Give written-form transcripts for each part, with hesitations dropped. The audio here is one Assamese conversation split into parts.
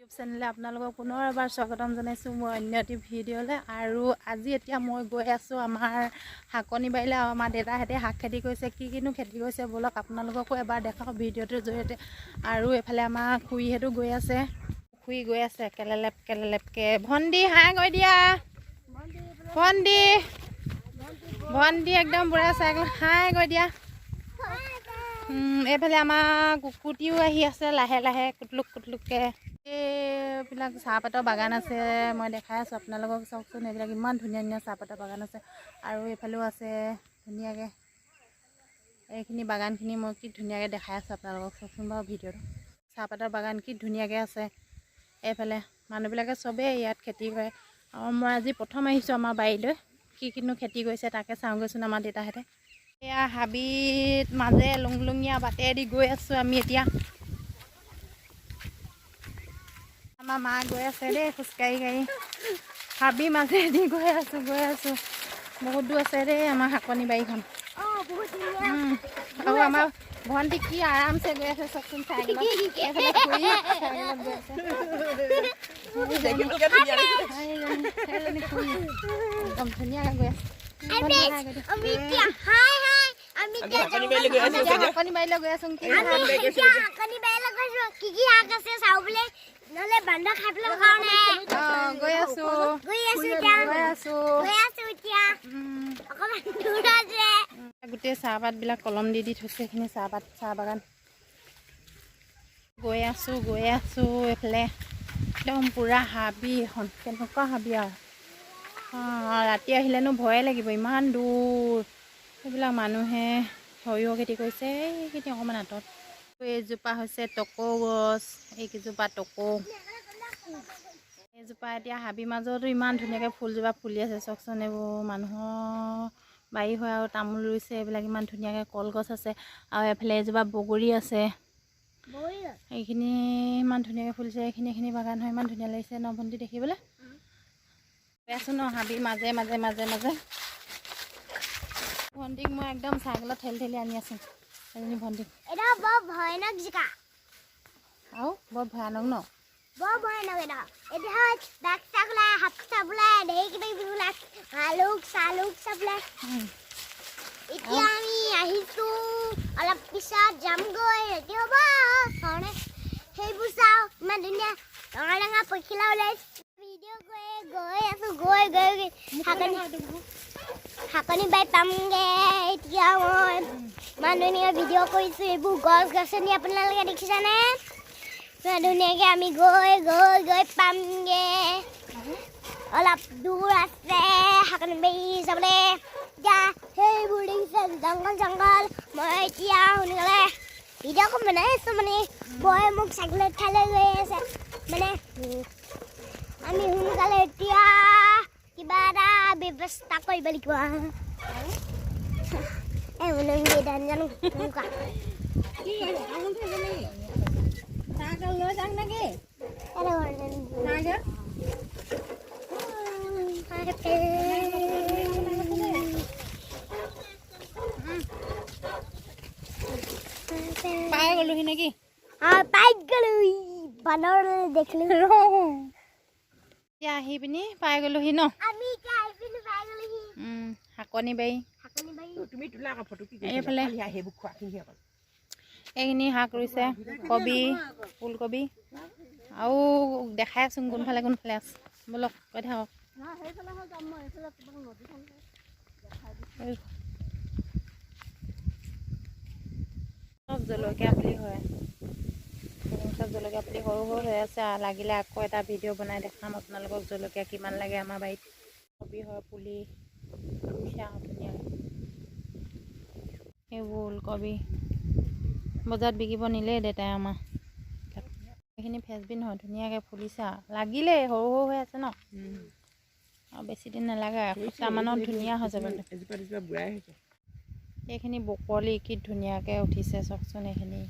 ইউটিউব চেনেলে আপোনালোকক পুনৰ এবাৰ স্বাগতম জনাইছোঁ মোৰ অন্য এটি ভিডিঅ'লৈ। আৰু আজি এতিয়া মই গৈ আছোঁ আমাৰ শাকনি বাৰীলৈ। আমাৰ দেউতাহঁতে শাক খেতি কৰিছে, কিনো খেতি কৰিছে ব'লক আপোনালোককো এবাৰ দেখাওঁ ভিডিঅ'টোৰ জৰিয়তে। আৰু এইফালে আমাৰ খুৰীহঁতো গৈ আছে, কেলেলেপকৈ। ভণ্টি হাই গৈ দিয়া, ভণ্টি একদম বুঢ়া চাইকেল হাই গৈ দিয়া। এইফালে আমাৰ কুকুটিও আহি আছে লাহে লাহে কুটলুককৈ। এইবিলাক চাহপাতৰ বাগান আছে, মই দেখাই আছোঁ আপোনালোকক চাওকচোন। এইবিলাক ইমান ধুনীয়া ধুনীয়া চাহপাতৰ বাগান আছে। আৰু এইফালেও আছে ধুনীয়াকৈ। এইখিনি বাগানখিনি মই কি ধুনীয়াকৈ দেখাই আছোঁ আপোনালোকক চাওকচোন বাৰু ভিডিঅ'টো। চাহপাতৰ বাগান কি ধুনীয়াকৈ আছে। এইফালে মানুহবিলাকে চবেই ইয়াত খেতি কৰে। আৰু মই আজি প্ৰথম আহিছোঁ আমাৰ বাৰীলৈ, কিনো খেতি কৰিছে তাকে চাওঁগৈচোন আমাৰ দেউতাহঁতে। এয়া হাবিত মাজে লুংলুঙীয়া বাটেদি গৈ আছোঁ আমি এতিয়া। আমাৰ মা গৈ আছে দেই খোজকাঢ়ি হাবি মাজেদি গৈ আছোঁ। বহুত দূৰ আছে দেই আমাৰ শাকনি বাৰীখন। আৰু আমাৰ ভণ্টি কি আৰামছে গৈ আছে চাওকচোন চাইকেলত গৈ আছে। একদম ধুনীয়াকৈ গৈ আছে। শাকনি বাৰীলৈ গৈ আছোঁ। গোটেই চাহপাতবিলাক কলম দি থৈছে, সেইখিনি চাহ বাগান। গৈ আছোঁ এইফালে একদম পূৰা হাবি এখন। কেনেকুৱা হাবি আৰু ৰাতি আহিলেনো ভয়ে লাগিব, ইমান দূৰ। সেইবিলাক মানুহে সৰিয়হ খেতি কৰিছে, এইখিনি অকণমান আঁতৰত। এইজোপা হৈছে টকৌ গছ, এইকেইজোপা টকৌ। এইজোপা এতিয়া হাবি মাজতো ইমান ধুনীয়াকৈ ফুলজোপা ফুলি আছে চাওকচোন। এইবোৰ মানুহৰ বাৰী হয় আৰু তামোল ৰুইছে, এইবিলাক ইমান ধুনীয়াকৈ কলগছ আছে। আৰু এফালে এজোপা বগৰী আছে, এইখিনি ইমান ধুনীয়াকৈ ফুলিছে। এইখিনি বাগান হয়, ইমান ধুনীয়া লাগিছে ন ভণ্টি দেখিবলৈ। গৈ আছোঁ ন হাবি মাজে ভণ্টিক মই একদম চাইকেলত ঠেলি আনি আছোঁ। এজনী ভণ্টিক বৰ ভয়ানক জিকা আৰু বৰ ভয়ানক ন, বৰ ভয়ানক। এতিয়া দাগ চাক ওলাই, হাত চাপ ওলাই, ঢেৰ কিবা কিবি ওলাই, আলুক চাপ ওলাই। এতিয়া আমি আহিছোঁ, অলপ পিছত যামগৈ, ৰেডি হ'ব কাৰণে। সেইবোৰ চাওঁ, ইমান ধুনীয়া ডাঙৰ পখিলা ওলাইছে। ভিডিঅ' গৈ আছোঁ, গৈ শাকনি বাৰীত পামগৈ। এতিয়া মই ইমান ধুনীয়া ভিডিঅ' কৰিছোঁ। এইবোৰ গছ গছনি আপোনালোকে দেখিছেনে? ইমান ধুনীয়াকৈ আমি গৈ পামগৈ। অলপ দূৰ আছে শাকনি বাৰী যাবলৈ। এতিয়া সেইবোৰ দেখিছে জংঘল। মই এতিয়া সোনকালে ভিডিঅ'খন বনাই আছোঁ, মানে বয়ে মোক চাইকেলত ঠাইলৈ গৈ আছে। মানে আমি সোনকালে এতিয়া কিবা এটা ব্যৱস্থা কৰিব লাগিব। পাই গ'লোহি নেকি? পাই গ'লো, বানৰ দেখিলো। এতিয়া আহি পিনি পাই গ'লোহি ন, শাকনি বাৰী। এইফালে এইখিনি শাক ৰুইছে, কবি, ফুলকবি। আৰু দেখাই আছোঁ কোনফালে আছে ব'লক কৈ থাকক। চব জলকীয়া পুলি হয়, চব জলকীয়া পুলি সৰু হৈ আছে। লাগিলে আকৌ এটা ভিডিঅ' বনাই দেখাম আপোনালোকক জলকীয়া কিমান লাগে আমাৰ বাৰীত। কবি হয় পুলি ৰুইছে ধুনীয়াকৈ। এইবোৰ ওলকবি বজাৰত বিকিব নিলেই দেউতাই আমাৰ। এইখিনি ফেচবিন হয়, ধুনীয়াকৈ ফুলিছে। লাগিলেই সৰু হৈ আছে ন, আৰু বেছি দিন নালাগে, এসপ্তাহমানত ধুনীয়া হৈ যাব। এইখিনি বকলি কি ধুনীয়াকৈ উঠিছে চাওকচোন এইখিনি।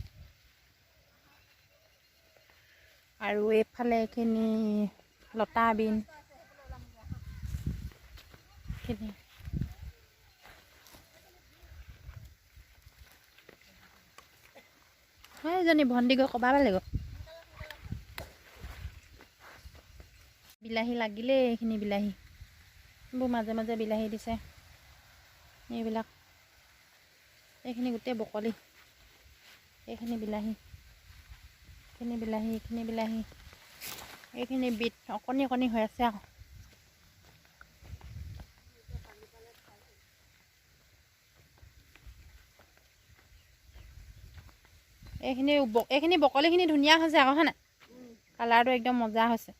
আৰু এইফালে এইখিনি লতা বিন। এইজনী ভণ্টি গৈ ক'বা লাগিব। বিলাহী লাগিলে এইখিনি বিলাহী এইবোৰ মাজে মাজে বিলাহী দিছে এইবিলাক এইখিনি গোটেই বকলি এইখিনি বিলাহী এইখিনি বিট অকণি অকণি হৈ আছে আকৌ এইখিনি বকলিখিনি ধুনীয়া হৈছে আকৌ হয় নাই কালাৰটো একদম মজা হৈছে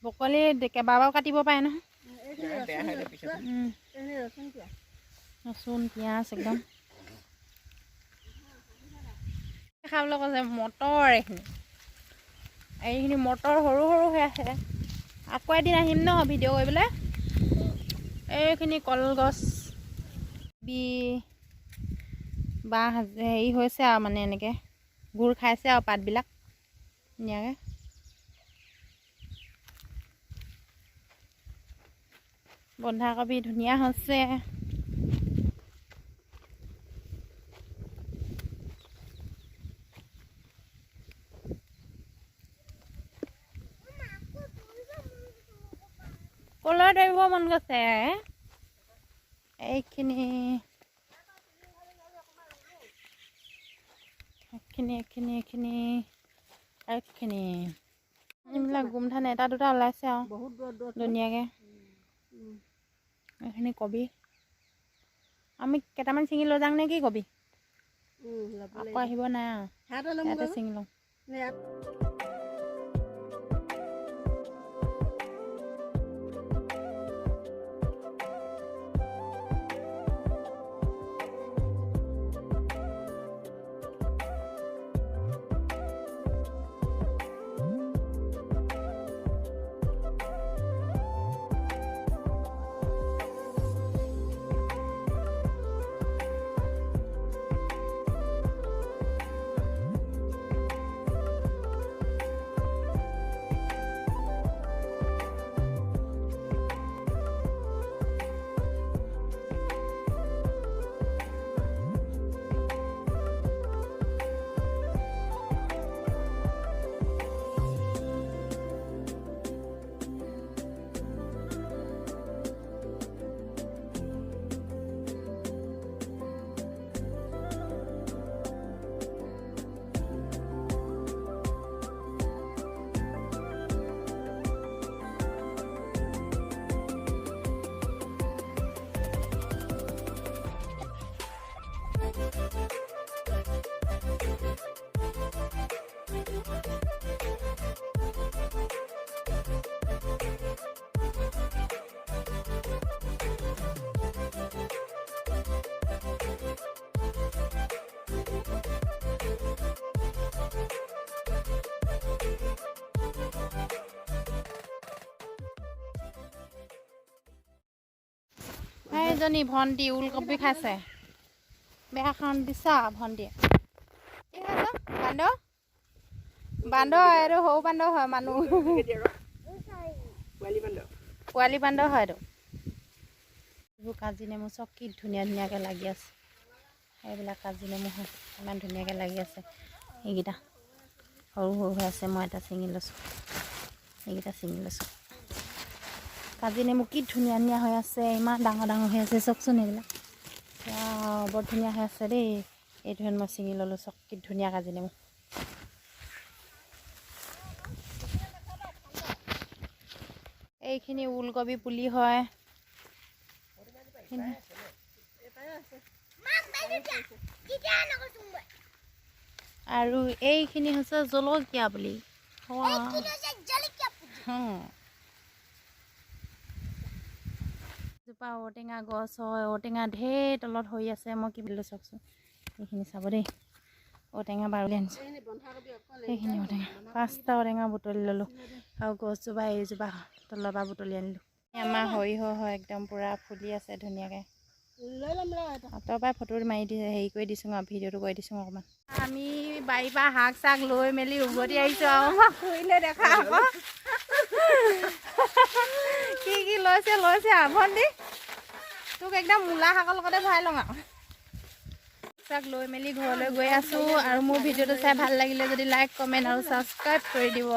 বকলি কেইবাবাৰো কাটিব পাৰে নহয় ৰচুন পিঁয়াজ একদম খাবলৈ কৈছে মটৰ এইখিনি মটৰ সৰু সৰু হৈ আছে আকৌ এদিন আহিম ন ভিডিঅ' কৰিবলৈ এইখিনি কলগছ বাঁহ হেৰি হৈছে আৰু মানে এনেকৈ গুৰ খাইছে আৰু পাতবিলাক ধুনীয়াকৈ বন্ধাকবি ধুনীয়া হৈছে কলৰ দৰিব মন গৈছে এইখিনি এইবিলাক গোমধান এটা দুটা ওলাইছে আৰু বহুত ধুনীয়াকৈ এইখিনি কবি আমি কেইটামান ছিঙি লৈ যাওঁ নে কি কবি আকৌ আহিব নাই আৰু ইয়াতে ছিঙি লওঁ এইজনী ভণ্টি ওলকবি খাইছে বেয়া খান দিছা ভণ্টিয়ে কি খাইছ বান্দৰ এইটো সৰু বান্দৰ হয় মানুহ পোৱালি বান্দৰ হয় এইটো এইবোৰ কাজি নেমু চব কি ধুনীয়া ধুনীয়াকৈ লাগি আছে এইবিলাক কাজি নেমু হয় ইমান ধুনীয়াকৈ লাগি আছে এইকেইটা সৰু সৰু হৈ আছে মই এটা ছিঙি লৈছোঁ এইকেইটা ছিঙি লৈছোঁ কাজি নেমু কি ধুনীয়া ধুনীয়া হৈ আছে ইমান ডাঙৰ ডাঙৰ হৈ আছে চাওকচোন এইবিলাক বৰ ধুনীয়া হৈ আছে দেই এইটো মই ছিঙি ল'লোঁ চাওক কি ধুনীয়া কাজি নেমু এইখিনি ওলকবি পুলি হয় আৰু এইখিনি হৈছে জলকীয়া পুলি জোপা ঔটেঙা গছ হয় ঔটেঙা ঢেৰ তলত হৈ আছে মই কি বুলি চাওকচোন এইখিনি চাব দেই ঔটেঙা বাৰু আনিছোঁ সেইখিনি ঔটেঙা 5টা ঔটেঙা বুটলি ল'লোঁ আৰু গছজোপা এইজোপা তলৰ পৰা বুটলি আনিলোঁ আমাৰ সৰিয়হ হয় একদম পূৰা ফুলি আছে ধুনীয়াকৈ আঁতৰ পৰাই ফটো মাৰি দি হেৰি কৰি দিছোঁ আৰু ভিডিঅ'টো কৰি দিছোঁ অকণমান আমি বাৰীৰ পৰা শাক চাক লৈ মেলি উভতি আহিছোঁ আৰু আমাক ফুৰিলে দেখা হ'ব কি কি লৈছে ভণ্টি তোক একদম মূলা শাকৰ লগতে ভৰাই লওঁ আৰু চাক লৈ মেলি ঘৰলৈ গৈ আছোঁ আৰু মোৰ ভিডিঅ'টো চাই ভাল লাগিলে যদি লাইক কমেণ্ট আৰু ছাবস্ক্ৰাইব কৰি দিব